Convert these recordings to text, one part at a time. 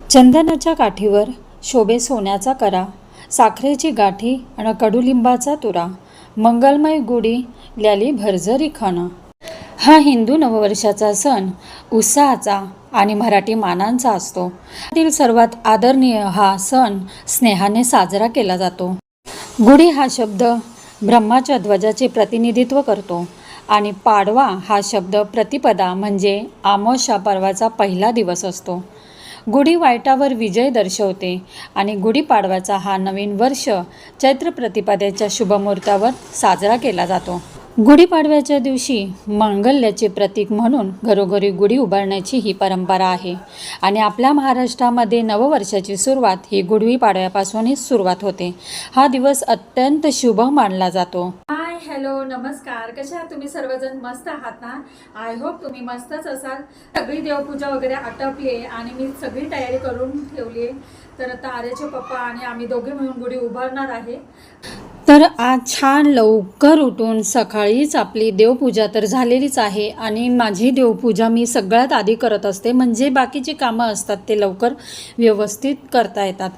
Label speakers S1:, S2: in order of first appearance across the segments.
S1: चंदनाच्या काठीवर शोभे सोन्याचा करा, साखरेची गाठी आणि कडुलिंबाचा तुरा, मंगलमय गुढी ल्याली भरजरी खण. हा हिंदू नववर्षाचा सण उत्साहाचा आणि मराठी मानांचा असतो. त्यातील सर्वात आदरणीय हा सण स्नेहाने साजरा केला जातो. गुढी हा शब्द ब्रह्माच्या ध्वजाचे प्रतिनिधित्व करतो आणि पाडवा हा शब्द प्रतिपदा म्हणजे अमावस्या पर्वाचा पहिला दिवस असतो. गुढी वाईटावर विजय दर्शवते आणि गुढीपाडव्याचा हा नवीन वर्ष चैत्र प्रतिपदेच्या शुभमुहूर्तावर साजरा केला जातो. गुढीपाडव्याच्या दिवशी मांगल्याचे प्रतीक म्हणून घरोघरी गुढी उभारण्याची ही परंपरा आहे आणि आपल्या महाराष्ट्रामध्ये नववर्षाची सुरुवात ही गुढीपाडव्यापासूनच सुरुवात होते. हा दिवस अत्यंत शुभ मानला जातो. हाय, हॅलो, नमस्कार. कशा आहात तुम्ही सर्वजण? मस्त आहात ना? आय होप तुम्ही मस्तच असाल. सगळी देवपूजा वगैरे आटपली आहे आणि मी सगळी तयारी करून ठेवली आहे. तर आता आर्याचे पप्पा आणि आम्ही दोघे मिळून गुढी उभारणार आहे. तर आज छान लवकर उठून सकाळीच आपली देवपूजा तर झालेलीच आहे आणि माझी देवपूजा मी सगळ्यात आधी करत असते, म्हणजे बाकीची कामं असतात ते लवकर व्यवस्थित करता येतात.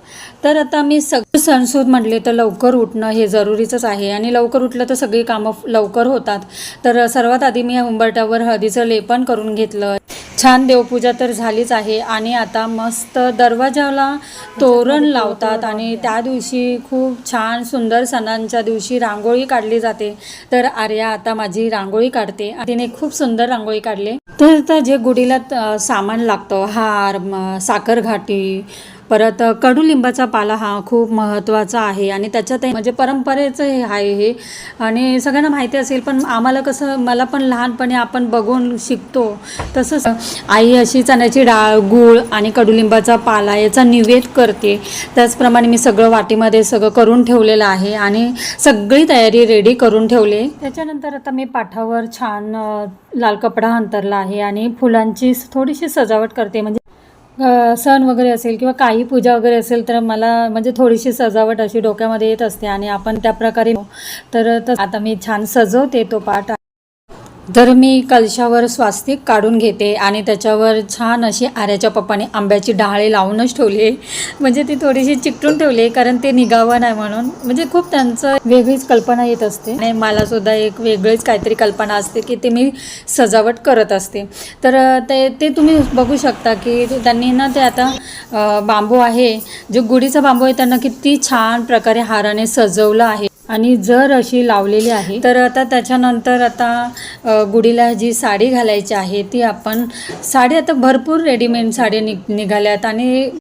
S1: तर आता मी सगळं सणसूद म्हटले तर लवकर उठणं हे जरुरीचंच आहे आणि लवकर उठलं तर सगळी कामं लवकर होतात. तर सर्वात आधी मी उंबरठ्यावर हळदीचं लेपन करून घेतलं. छान देवपूजा तर झालीच आहे आणि आता मस्त दरवाजाला तोरण लावतात आणि त्या दिवशी खूप छान सुंदर सणांच्या दिवशी रांगोळी काढली जाते. तर आर्या आता माझी रांगोळी काढते. तिने खूप सुंदर रांगोळी काढली. तर आता जे गुढीला सामान लागतं, हार, साखर घाटी, परत कडुलिंबाचा पाला हा खूप महत्त्वाचा आहे आणि त्याच्यात म्हणजे परंपरेचं हे आहे हे आणि सगळ्यांना माहिती असेल, पण आम्हाला कसं, मला पण लहानपणी आपण बघून शिकतो तसंच आई अशी चण्याची डाळ, गूळ आणि कडुलिंबाचा पाला याचा निवेद करते. त्याचप्रमाणे मी सगळं वाटीमध्ये सगळं करून ठेवलेलं आहे आणि सगळी तयारी रेडी करून ठेवले. त्याच्यानंतर आता मी पाठावर छान लाल कपडा अंतरला आहे आणि फुलांची थोडीशी सजावट करते. म्हणजे सण वगैरे असेल किंवा काही पूजा वगैरे असेल तर मला म्हणजे थोडीशी सजावट अशी डोक्यामध्ये येत असते आणि आपण त्या प्रकारे तर आता मी छान सजवते तो पाठ. तर मी कलशावर स्वास्तिक काढून घेते आणि त्याच्यावर छान अशी आर्याच्या पप्पाने आंब्याची डहाळे लावूनच ठेवली आहे, म्हणजे ती थोडीशी चिकटून ठेवली आहे कारण ते निघावं नाही म्हणून. म्हणजे खूप त्यांचं वेगळीच कल्पना येत असते आणि मलासुद्धा एक वेगळीच काहीतरी कल्पना असते की ते मी सजावट करत असते. तर ते तुम्ही बघू शकता की त्यांनी ना ते आता बांबू आहे, जो गुढीचा बांबू आहे त्यांना किती छान प्रकारे हाराने सजवलं आहे आणि जर अशी लावलेली आहे. तर आता त्याच्यानंतर आता गुढीला जी साडी घालायची आहे ती आपण साडी आता भरपूर रेडीमेड साडी निघाल्यात आणि